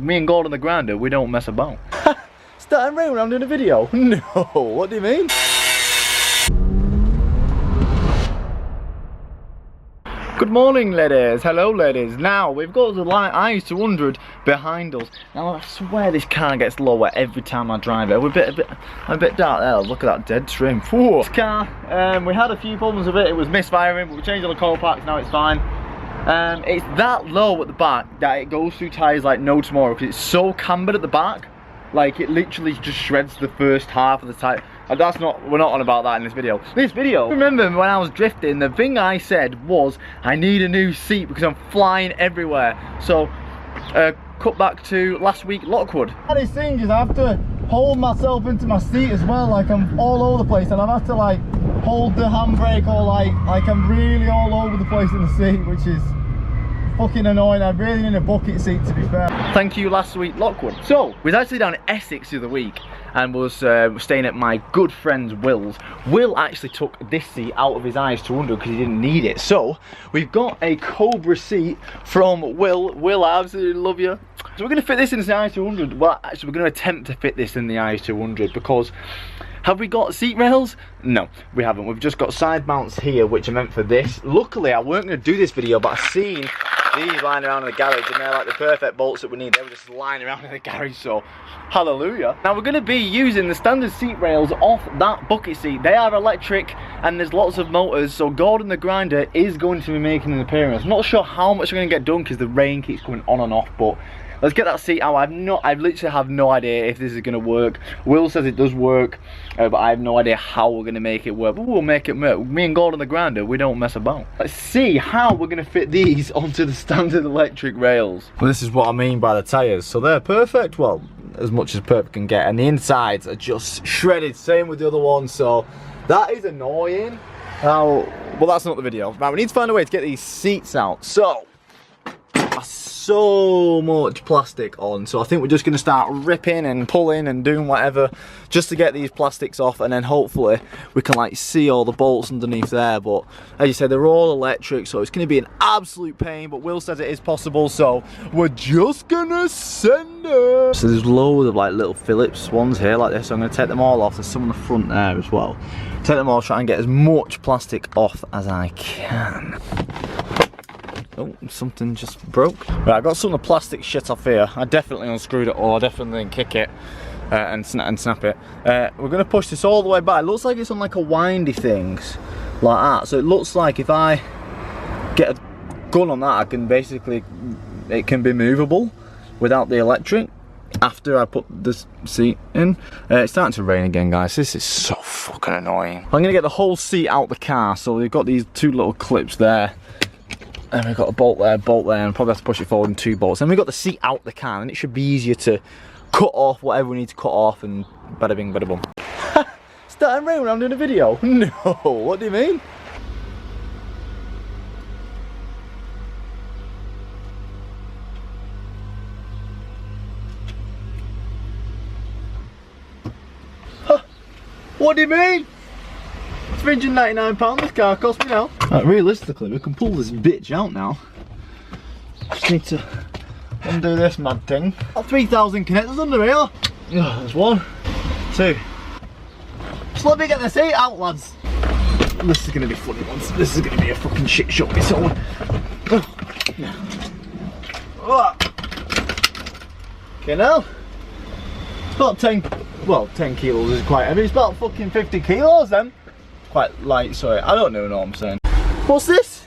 Me and Gordon the grinder, we don't mess about. Starting rain when I'm doing a video? No, what do you mean? Good morning, ladies. Hello, ladies. Now we've got the light IS200 behind us. Now I swear this car gets lower every time I drive it. We're a bit dark there. Look at that dead trim. Whew. This car, we had a few problems with it. It was misfiring, but we changed all the coil packs. Now it's fine. It's that low at the back that it goes through tyres like no tomorrow because it's so cambered at the back. Like it literally just shreds the first half of the tyre. And we're not on about that in this video. Remember when I was drifting, the thing I said was, I need a new seat because I'm flying everywhere. So, cut back to last week, Lockwood. This thing is I have to hold myself into my seat as well, like I'm all over the place, and I've had to like hold the handbrake or like I'm really all over the place in the seat, which is fucking annoying. I really need a bucket seat, to be fair. Thank you, last week, Lockwood. So, we was actually down in Essex the other week and was staying at my good friend's Will's. Will actually took this seat out of his IS200 because he didn't need it. So, we've got a Cobra seat from Will. Will, I absolutely love you. So we're going to fit this in the IS200. Well, actually, we're going to attempt to fit this in the IS200 because have we got seat rails? No, we haven't. We've just got side mounts here, which are meant for this. Luckily, I weren't going to do this video, but I've seen these lying around in the garage, and they're like the perfect bolts that we need. They were just lying around in the garage, so hallelujah. Now, we're going to be using the standard seat rails off that bucket seat. They are electric, and there's lots of motors, so Gordon the grinder is going to be making an appearance. I'm not sure how much we're going to get done because the rain keeps coming on and off, but let's get that seat out. I literally have no idea if this is going to work. Will says it does work, but I have no idea how we're going to make it work. But we'll make it work. Me and Gordon the grinder, we don't mess about. Let's see how we're going to fit these onto the standard electric rails. Well, this is what I mean by the tyres. So they're perfect, well, as much as perfect can get. And the insides are just shredded, same with the other one. So that is annoying. Now, well, that's not the video. Right, we need to find a way to get these seats out. So much plastic on, so I think we're just going to start ripping and pulling and doing whatever just to get these plastics off, and then hopefully we can like see all the bolts underneath there. But as you said, they're all electric, so it's going to be an absolute pain, but Will says it is possible, so we're just gonna send it. So there's loads of like little Phillips ones here like this, so I'm going to take them all off. There's some on the front there as well. Take them all, try and get as much plastic off as I can. Oh, something just broke. Right, I got some of the plastic shit off here. I definitely unscrewed it all. I definitely didn't kick it and snap it. We're going to push this all the way back. It looks like it's on like a windy things like that. So it looks like if I get a gun on that, I can basically, it can be movable without the electric after I put this seat in. It's starting to rain again, guys. This is so fucking annoying. I'm going to get the whole seat out the car. So we've got these two little clips there. And we've got a bolt there, and probably have to push it forward in 2 bolts. And we've got the seat out the car, and it should be easier to cut off whatever we need to cut off, and bada bing, bada bum. Starting rain when I'm doing a video? No, what do you mean? What do you mean? £399 this car cost me now. Right, realistically, we can pull this bitch out now. Just need to undo this mad thing. Got 3,000 connectors under here. Yeah, there's 1, 2. Just let me get the seat out, lads. This is going to be funny once. This is going to be a fucking shit show. It's all. Okay, now. It's about 10. Well, 10 kilos is quite heavy. It's about fucking 50 kilos then. Quite light, sorry. I don't know what I'm saying. What's this?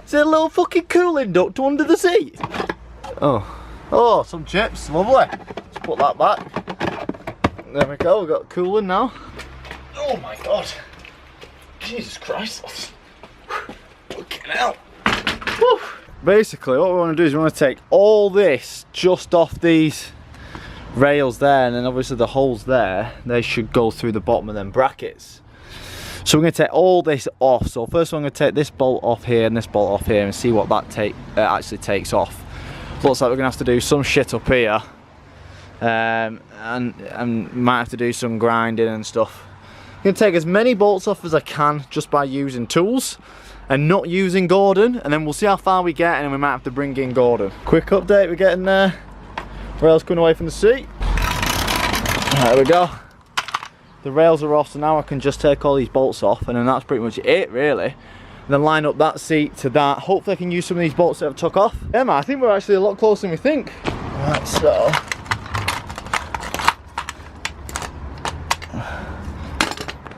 Is it a little fucking cooling duct under the seat? Oh, some chips. Lovely. Let's put that back. There we go. We've got cooling now. Oh my god. Jesus Christ. Fucking hell. Woo. Basically, what we want to do is we want to take all this just off these rails there, and then obviously the holes there, they should go through the bottom of them brackets. So we're going to take all this off. So first I'm going to take this bolt off here and this bolt off here and see what that actually takes off. Looks like we're going to have to do some shit up here, and might have to do some grinding and stuff. I'm going to take as many bolts off as I can just by using tools and not using Gordon, and then we'll see how far we get, and then we might have to bring in Gordon. Quick update, we're getting there. Rails coming away from the seat. There we go. The rails are off, so now I can just take all these bolts off, and then that's pretty much it, really. And then line up that seat to that. Hopefully I can use some of these bolts that I've took off. Yeah, man, I think we're actually a lot closer than we think. Right, so.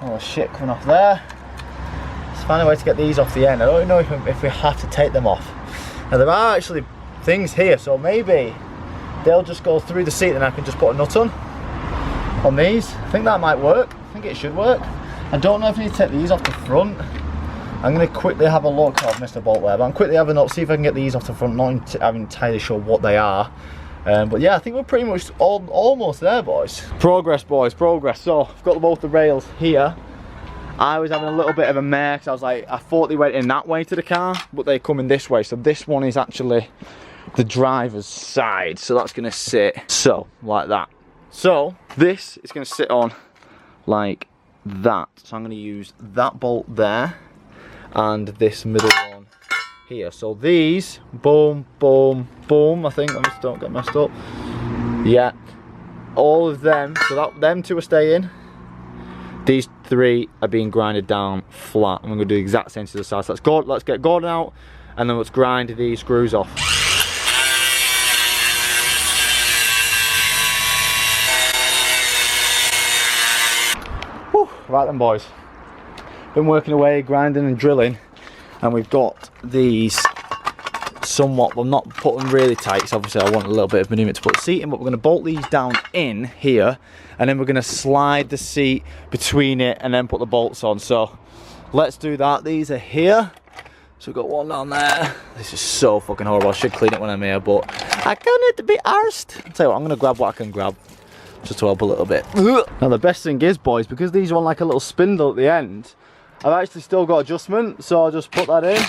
Oh shit, coming off there. Let's find a way to get these off the end. I don't know if we have to take them off. Now there are actually things here, so maybe they'll just go through the seat and I can just put a nut on these. I think that might work. I think it should work. I don't know if I need to take these off the front. I'm going to quickly have a look. I've missed a bolt there, but I'm quickly having a look, see if I can get these off the front. Not entirely sure what they are. But yeah, I think we're pretty much almost there, boys. Progress, boys, progress. So I've got both the rails here. I was having a little bit of a mare because I was like, I thought they went in that way to the car, but they come in this way. So this one is actually the driver's side. So that's going to sit so like that. So this is going to sit on like that. So I'm going to use that bolt there and this middle one here. So these, boom, boom, boom. I think, let me just don't get messed up. Yeah, all of them. So them two are staying. These three are being grinded down flat. I'm going to do the exact same to the side. So let's get Gordon out, and then let's grind these screws off. Whew, right then, boys. Been working away, grinding and drilling, and we've got these somewhat, well, not put them really tight, so obviously I want a little bit of movement to put the seat in, but we're going to bolt these down in here, and then we're going to slide the seat between it and then put the bolts on. So let's do that. These are here, so we've got one down there. This is so fucking horrible. I should clean it when I'm here, but I can't need to be arsed. I'll tell you what, I'm going to grab what I can grab just to help a little bit. Now the best thing is, boys, because these are on like a little spindle at the end, I've actually still got adjustment, so I'll just put that in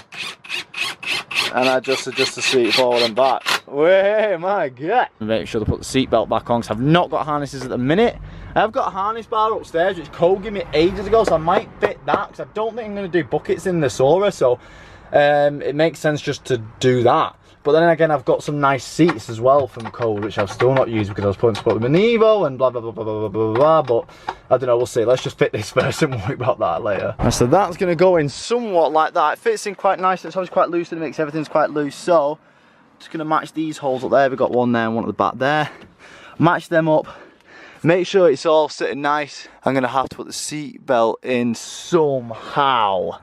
and I just adjust the seat forward and back. Way, my God. Make sure to put the seat belt back on, because I've not got harnesses at the minute. I've got a harness bar upstairs which Cole gave me ages ago, so I might fit that, because I don't think I'm going to do buckets in the Sora, so it makes sense just to do that. But then again, I've got some nice seats as well from Cole, which I've still not used because I was planning to put them in the Evo and blah blah blah blah blah blah blah. But I don't know, we'll see. Let's just fit this first and worry about that later. And so that's going to go in somewhat like that. It fits in quite nice. It's always quite loose, and it makes everything's quite loose. So just going to match these holes up there. We've got one there and one at the back there. Match them up. Make sure it's all sitting nice. I'm going to have to put the seat belt in somehow.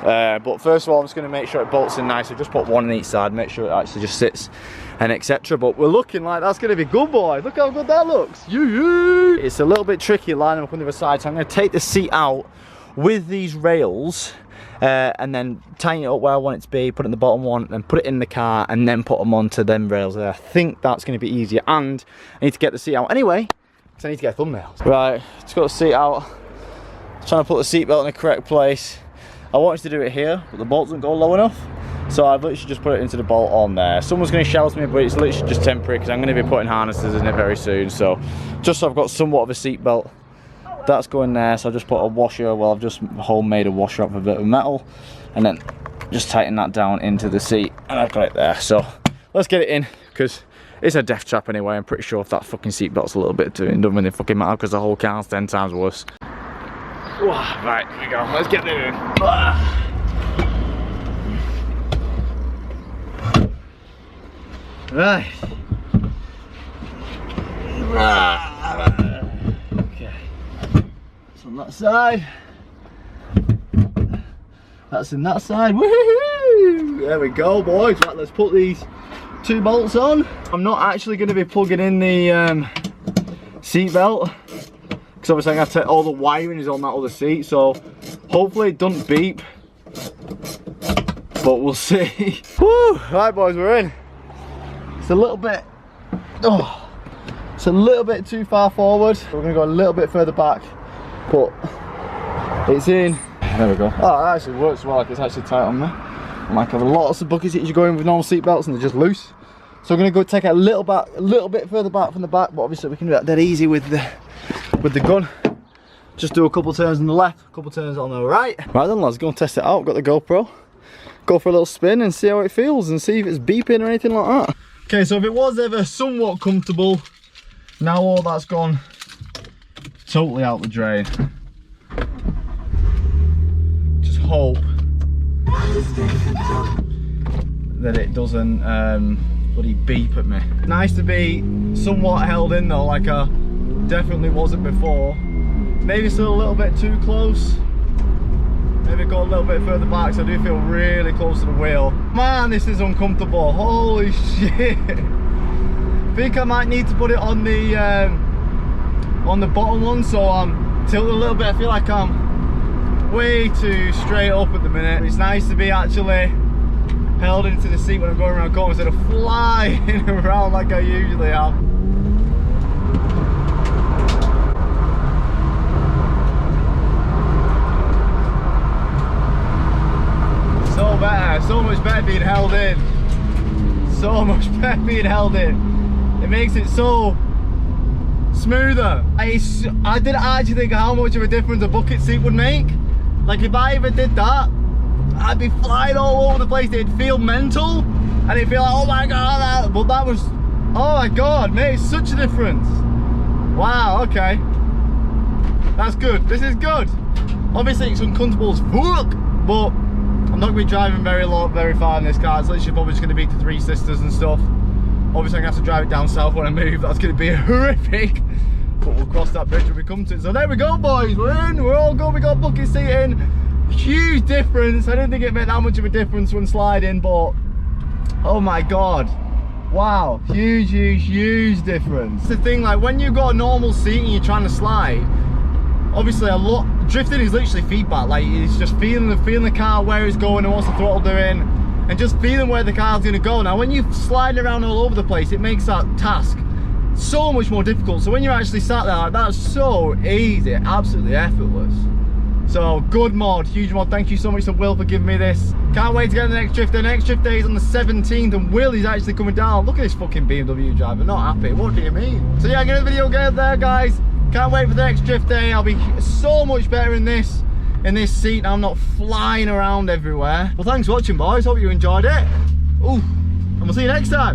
But first of all, I'm just going to make sure it bolts in nice. So just put one on each side, make sure it actually just sits and etc. But we're looking like that's going to be good, boys. Look how good that looks. It's a little bit tricky lining up on the other side, so I'm going to take the seat out with these rails and then tighten it up where I want it to be, put it in the bottom one, and put it in the car, and then put them onto them rails there. I think that's going to be easier, and I need to get the seat out anyway, because I need to get thumbnails. Right, just got the seat out. Trying to put the seat belt in the correct place. I wanted to do it here, but the bolt doesn't go low enough, so I've literally just put it into the bolt on there. Someone's going to shout at me, but it's literally just temporary because I'm going to be putting harnesses in it very soon. So just so I've got somewhat of a seat belt, that's going there. So I just put a washer, well, I've just homemade a washer up with a bit of metal, and then just tighten that down into the seat, and I've got it there. So let's get it in, because it's a death trap anyway. I'm pretty sure if that fucking seat belt's a little bit too in, doesn't really fucking matter, because the whole car's 10 times worse. Right, here we go. Let's get it in. Right. Okay. So on that side. That's in that side. Woohoo! There we go, boys. Right, let's put these two bolts on. I'm not actually going to be plugging in the seat belt, because obviously I'm going to take all the wiring is on that other seat, so hopefully it doesn't beep, but we'll see. Woo! Right, boys, we're in. It's a little bit, it's a little bit too far forward. We're going to go a little bit further back, but it's in. There we go. Oh, it actually works well, like it's actually tight on there. Like I have lots of buckets that you go in with normal seat belts and they're just loose. So we're going to go take it a little bit further back from the back, but obviously we can do that dead easy with the gun. Just do a couple turns on the left, a couple turns on the right. Right then, lads, go and test it out. Got the GoPro. Go for a little spin and see how it feels, and see if it's beeping or anything like that. Okay, so if it was ever somewhat comfortable, now all that's gone totally out the drain. Just hope that it doesn't bloody beep at me. Nice to be somewhat held in though, like I definitely wasn't before. Maybe still a little bit too close. Maybe go a little bit further back, so I do feel really close to the wheel. Man, this is uncomfortable. Holy shit. I think I might need to put it on the bottom one, so I'm tilted a little bit. I feel like I'm way too straight up at the minute. It's nice to be actually held into the seat when I'm going around corners instead of flying around like I usually am. So better, so much better being held in. So much better being held in. It makes it so smoother. I didn't actually think how much of a difference a bucket seat would make. Like if I ever did that, I'd be flying all over the place. It'd feel mental and it'd feel like, oh my god, but that was, oh my god, mate, such a difference. Wow, okay. That's good, this is good. Obviously it's uncomfortable as fuck, but I'm not going to be driving very far in this car. It's literally probably just going to be to Three Sisters and stuff. Obviously I'm going to have to drive it down south when I move. That's going to be horrific. But we'll cross that bridge when we come to it. So there we go, boys. We're in. We're all good. We got bucket seat in. Huge difference. I didn't think it made that much of a difference when sliding, but oh my god. Wow. Huge difference. It's the thing, like when you've got a normal seat and you're trying to slide, obviously drifting is literally feedback. Like it's just feeling the car where it's going and what's the throttle doing, and just feeling where the car's going to go. Now when you're sliding around all over the place, it makes that task so much more difficult. So when you're actually sat there, like, that's so easy, absolutely effortless. So good mod, huge mod. Thank you so much to Will for giving me this. Can't wait to get the next drift day. Next drift day is on the 17th and Will is actually coming down. Look at this fucking BMW driver, not happy. What do you mean? So yeah, I'm gonna video get there, guys. Can't wait for the next drift day. I'll be so much better in this seat. I'm not flying around everywhere. Well, thanks for watching, boys. Hope you enjoyed it. Ooh, and we'll see you next time.